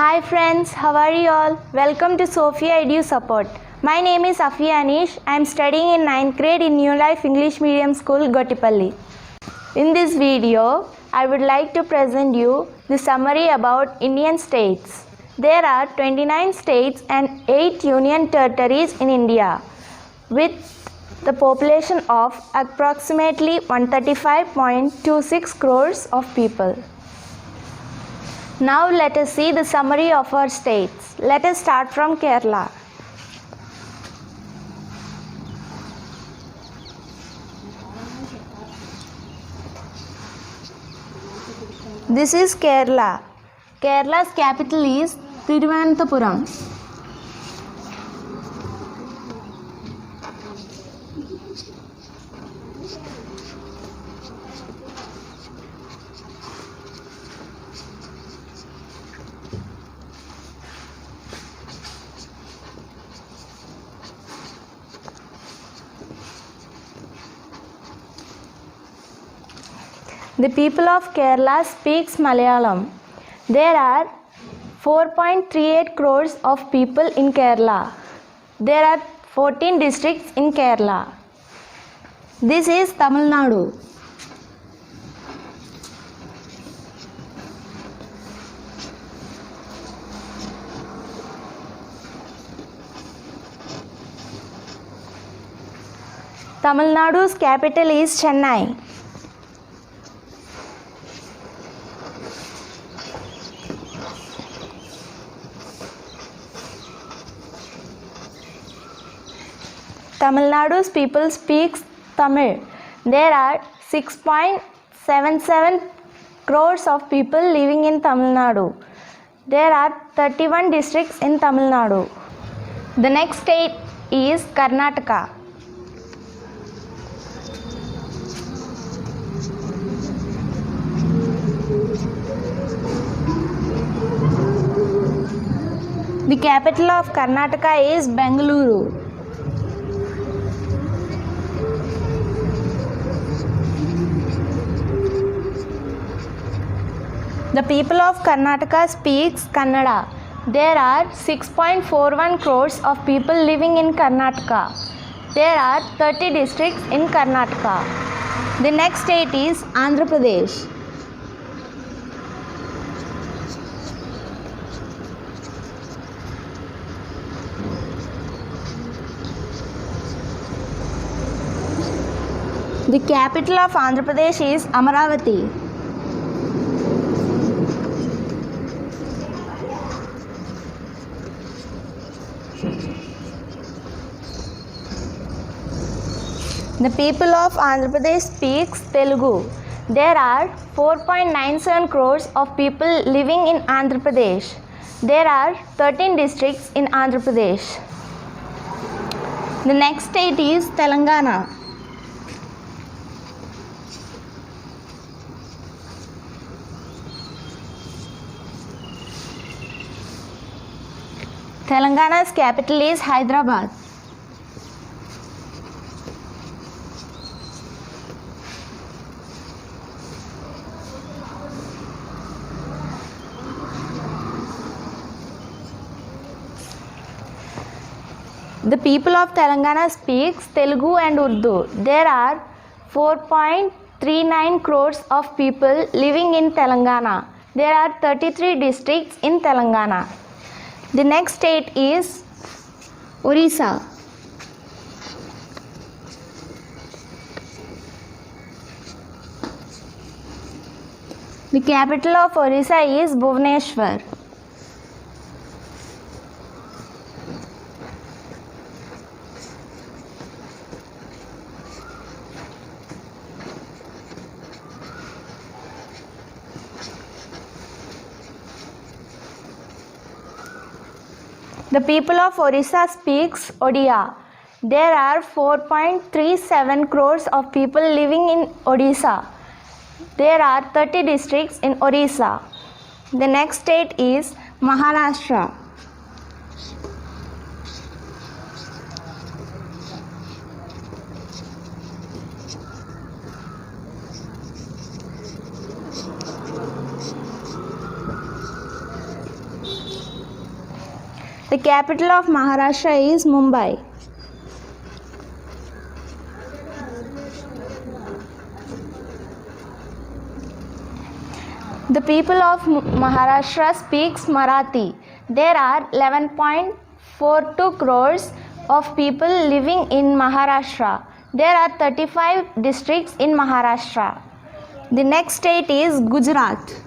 Hi friends, how are you all? Welcome to Sophia Edu Support. My name is Afia Anish. I am studying in 9th grade in New Life English Medium School, Gottipalli. In this video, I would like to present you the summary about Indian states. There are 29 states and 8 union territories in India with the population of approximately 135.26 crores of people. Now let us see the summary of our states. Let us start from Kerala. This is Kerala. Kerala's capital is Thiruvananthapuram. The people of Kerala speaks Malayalam. There are 4.38 crores of people in Kerala. There are 14 districts in Kerala. This is Tamil Nadu. Tamil Nadu's capital is Chennai. Tamil Nadu's people speaks Tamil. There are 6.77 crores of people living in Tamil Nadu. There are 31 districts in Tamil Nadu. The next state is Karnataka. The capital of Karnataka is Bengaluru. The people of Karnataka speaks Kannada. There are 6.41 crores of people living in Karnataka. There are 30 districts in Karnataka. The next state is Andhra Pradesh. The capital of Andhra Pradesh is Amaravati. The people of Andhra Pradesh speaks Telugu. There are 4.97 crores of people living in Andhra Pradesh. There are 13 districts in Andhra Pradesh. The next state is Telangana. Telangana's capital is Hyderabad. The people of Telangana speaks Telugu and Urdu. There are 4.39 crores of people living in Telangana. There are 33 districts in Telangana. The next state is Orissa. The capital of Orissa is Bhubaneswar. The people of Orissa speaks Odia. There are 4.37 crores of people living in Odisha. There are 30 districts in Orissa. The next state is Maharashtra. The capital of Maharashtra is Mumbai. The people of Maharashtra speaks Marathi. There are 11.42 crores of people living in Maharashtra. There are 35 districts in Maharashtra. The next state is Gujarat.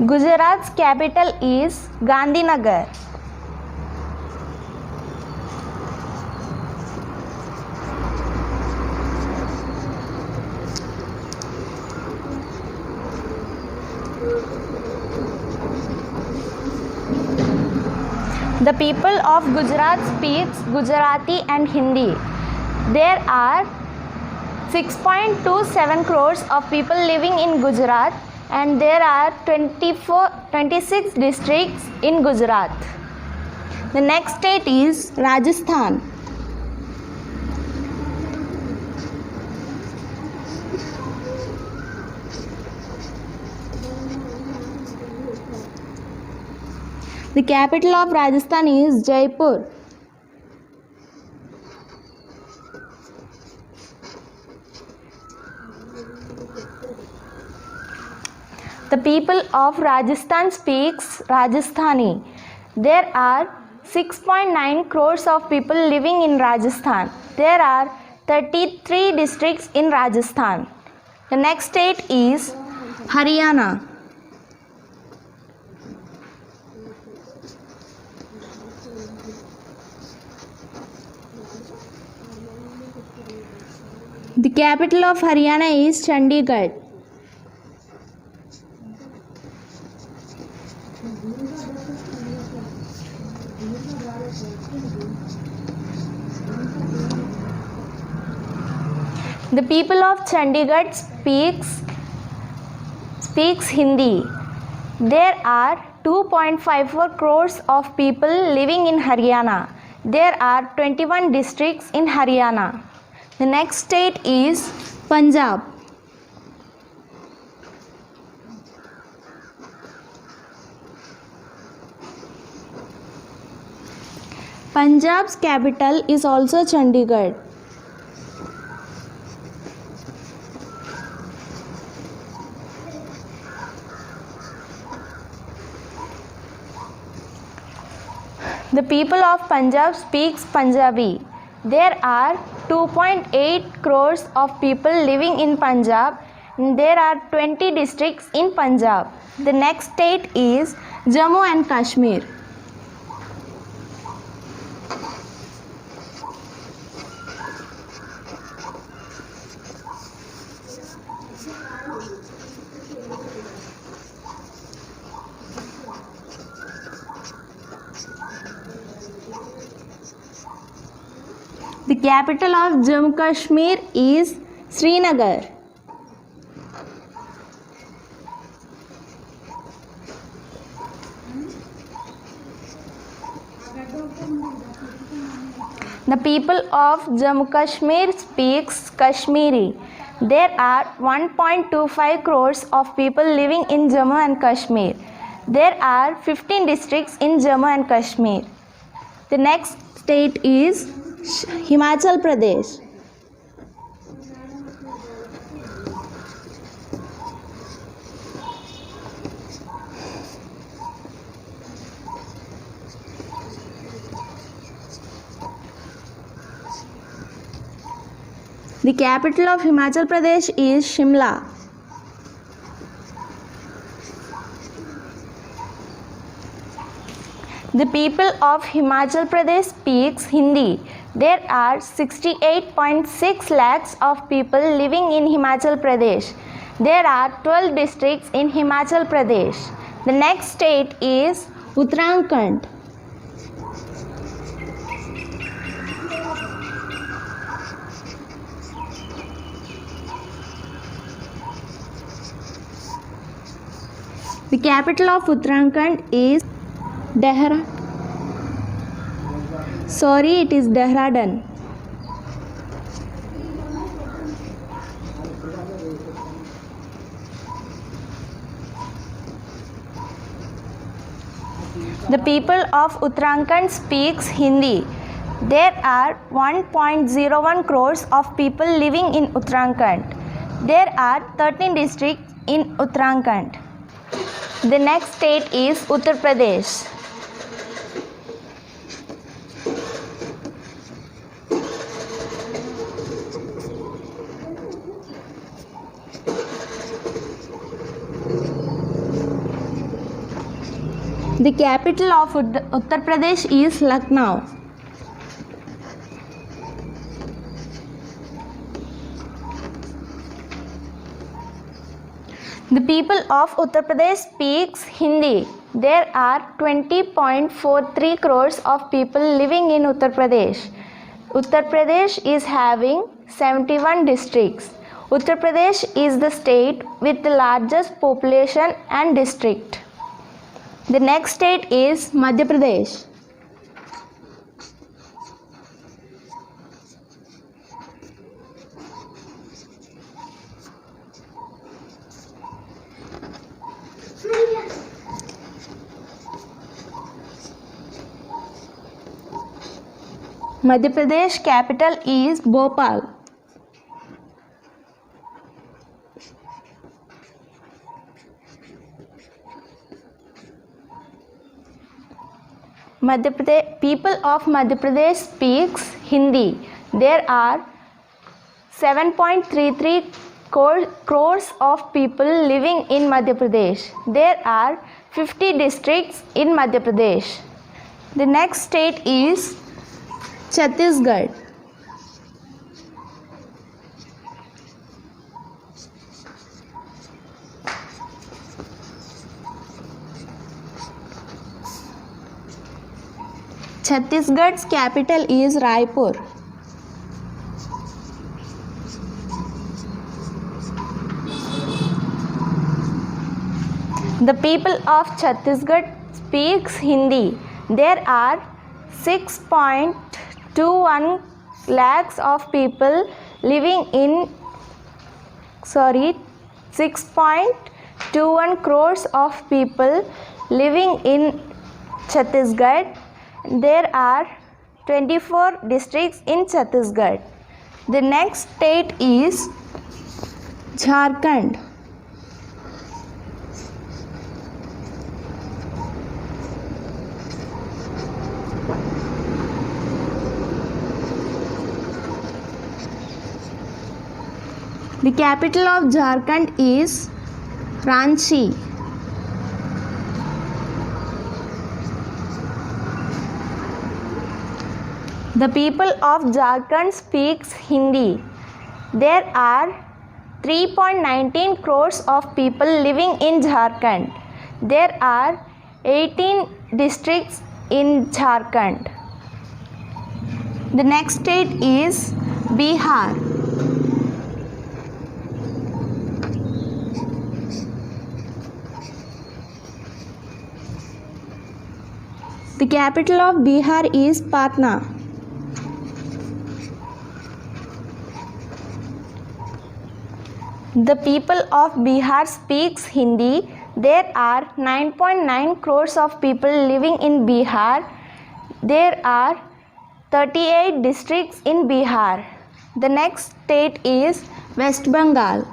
Gujarat's capital is Gandhinagar. The people of Gujarat speaks Gujarati and Hindi. There are 6.27 crores of people living in Gujarat, and there are 26 districts in Gujarat. The next state is Rajasthan. The capital of Rajasthan is Jaipur. The people of Rajasthan speaks Rajasthani. There are 6.9 crores of people living in Rajasthan. There are 33 districts in Rajasthan. The next state is Haryana. The capital of Haryana is Chandigarh. The people of Chandigarh speaks Hindi. There are 2.54 crores of people living in Haryana. There are 21 districts in Haryana. The next state is Punjab. Punjab's capital is also Chandigarh. The people of Punjab speaks Punjabi. There are 2.8 crores of people living in Punjab. There are 20 districts in Punjab. The next state is Jammu and Kashmir. The capital of Jammu Kashmir is Srinagar. The people of Jammu Kashmir speaks Kashmiri. There are 1.25 crores of people living in Jammu and Kashmir. There are 15 districts in Jammu and Kashmir. The next state is Himachal Pradesh. The capital of Himachal Pradesh is Shimla. The people of Himachal Pradesh speaks Hindi. There are 68.6 lakhs of people living in Himachal Pradesh. There are 12 districts in Himachal Pradesh. The next state is Uttarakhand. The capital of Uttarakhand is Dehradun. The people of Uttarakhand speaks Hindi. There are 1.01 crores of people living in Uttarakhand. There are 13 districts in Uttarakhand. The next state is Uttar Pradesh. The capital of Uttar Pradesh is Lucknow. The people of Uttar Pradesh speaks Hindi. There are 20.43 crores of people living in Uttar Pradesh. Uttar Pradesh is having 71 districts. Uttar Pradesh is the state with the largest population and district. The next state is Madhya Pradesh. Madhya Pradesh capital is Bhopal. People of Madhya Pradesh speaks Hindi. There are 7.33 crores of people living in Madhya Pradesh. There are 50 districts in Madhya Pradesh. The next state is Chhattisgarh. Chhattisgarh's capital is Raipur. The people of Chhattisgarh speaks Hindi. There are 6.21 lakhs of people living in 6.21 crores of people living in Chhattisgarh. There are 24 districts in Chhattisgarh. The next state is Jharkhand. The capital of Jharkhand is Ranchi. The people of Jharkhand speaks Hindi. There are 3.19 crores of people living in Jharkhand. There are 18 districts in Jharkhand. The next state is Bihar. The capital of Bihar is Patna. The people of Bihar speaks Hindi. There are 9.9 crores of people living in Bihar. There are 38 districts in Bihar. The next state is West Bengal.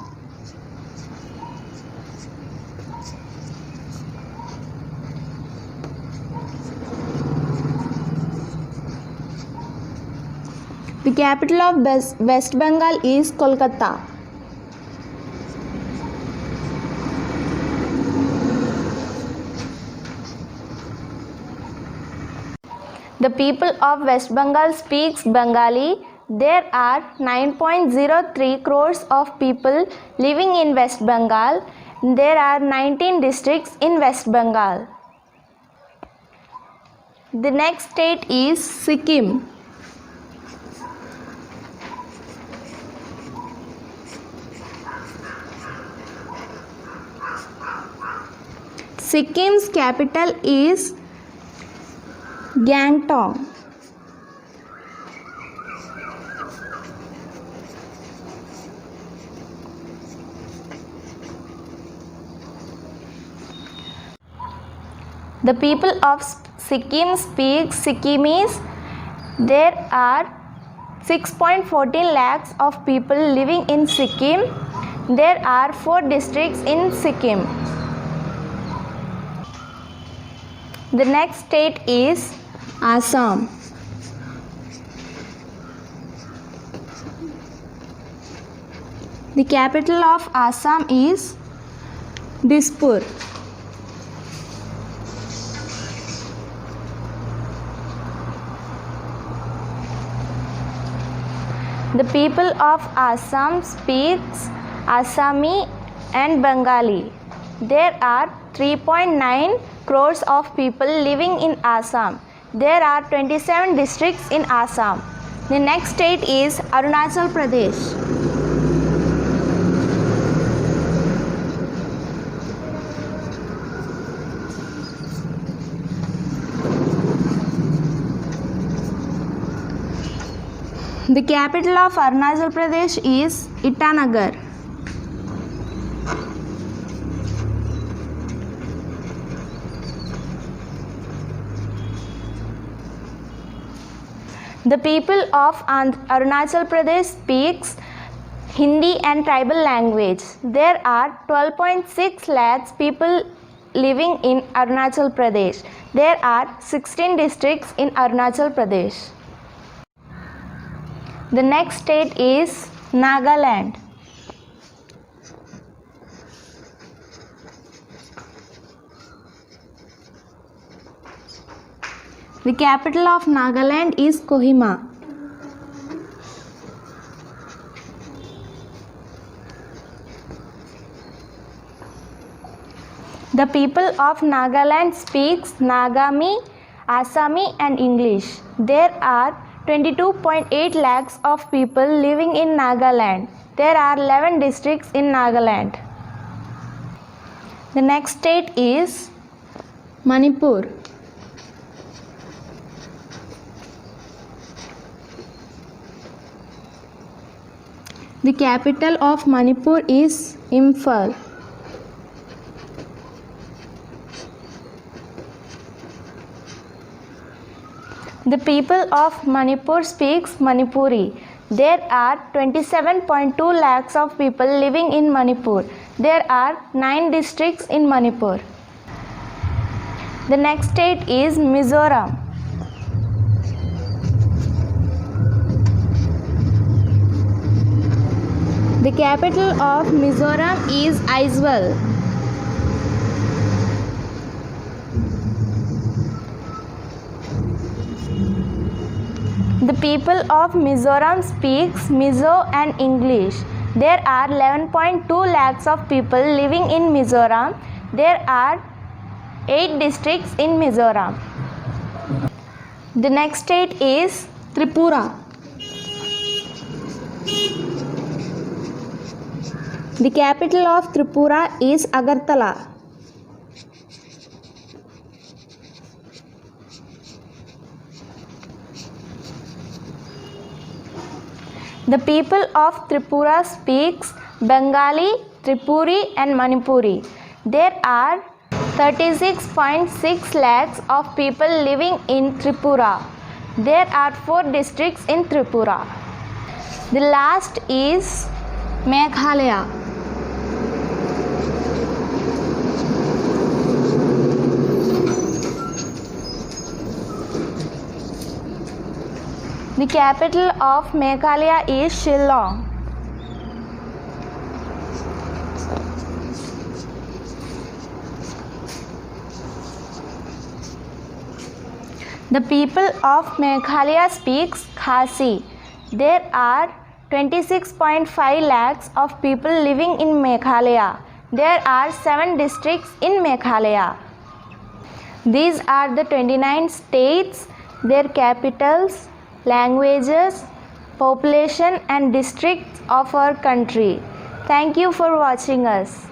The capital of West Bengal is Kolkata. The people of West Bengal speaks Bengali. There are 9.03 crores of people living in West Bengal. There are 19 districts in West Bengal. The next state is Sikkim. Sikkim's capital is Gangtok. The people of Sikkim speak Sikkimese. There are 6.14 lakhs of people living in Sikkim. There are 4 districts in Sikkim. The next state is Assam. The capital of Assam is Dispur. The people of Assam speaks Assami and Bengali. There are 3.9 crores of people living in Assam. There are 27 districts in Assam. The next state is Arunachal Pradesh. The capital of Arunachal Pradesh is Itanagar. The people of Arunachal Pradesh speaks Hindi and tribal language. There are 12.6 lakhs people living in Arunachal Pradesh. There are 16 districts in Arunachal Pradesh. The next state is Nagaland. The capital of Nagaland is Kohima. The people of Nagaland speaks Nagami, Assami and English. There are 22.8 lakhs of people living in Nagaland. There are 11 districts in Nagaland. The next state is Manipur. The capital of Manipur is Imphal. The people of Manipur speaks Manipuri. There are 27.2 lakhs of people living in Manipur. There are 9 districts in Manipur. The next state is Mizoram. The capital of Mizoram is Aizawl. The people of Mizoram speaks Mizo and English. There are 11.2 lakhs of people living in Mizoram. There are 8 districts in Mizoram. The next state is Tripura. The capital of Tripura is Agartala. The people of Tripura speaks Bengali, Tripuri and Manipuri. There are 36.6 lakhs of people living in Tripura. There are 4 districts in Tripura. The last is Meghalaya. The capital of Meghalaya is Shillong. The people of Meghalaya speaks Khasi. There are 26.5 lakhs of people living in Meghalaya. There are 7 districts in Meghalaya. These are the 29 states, their capitals, languages, population and districts of our country. Thank you for watching us.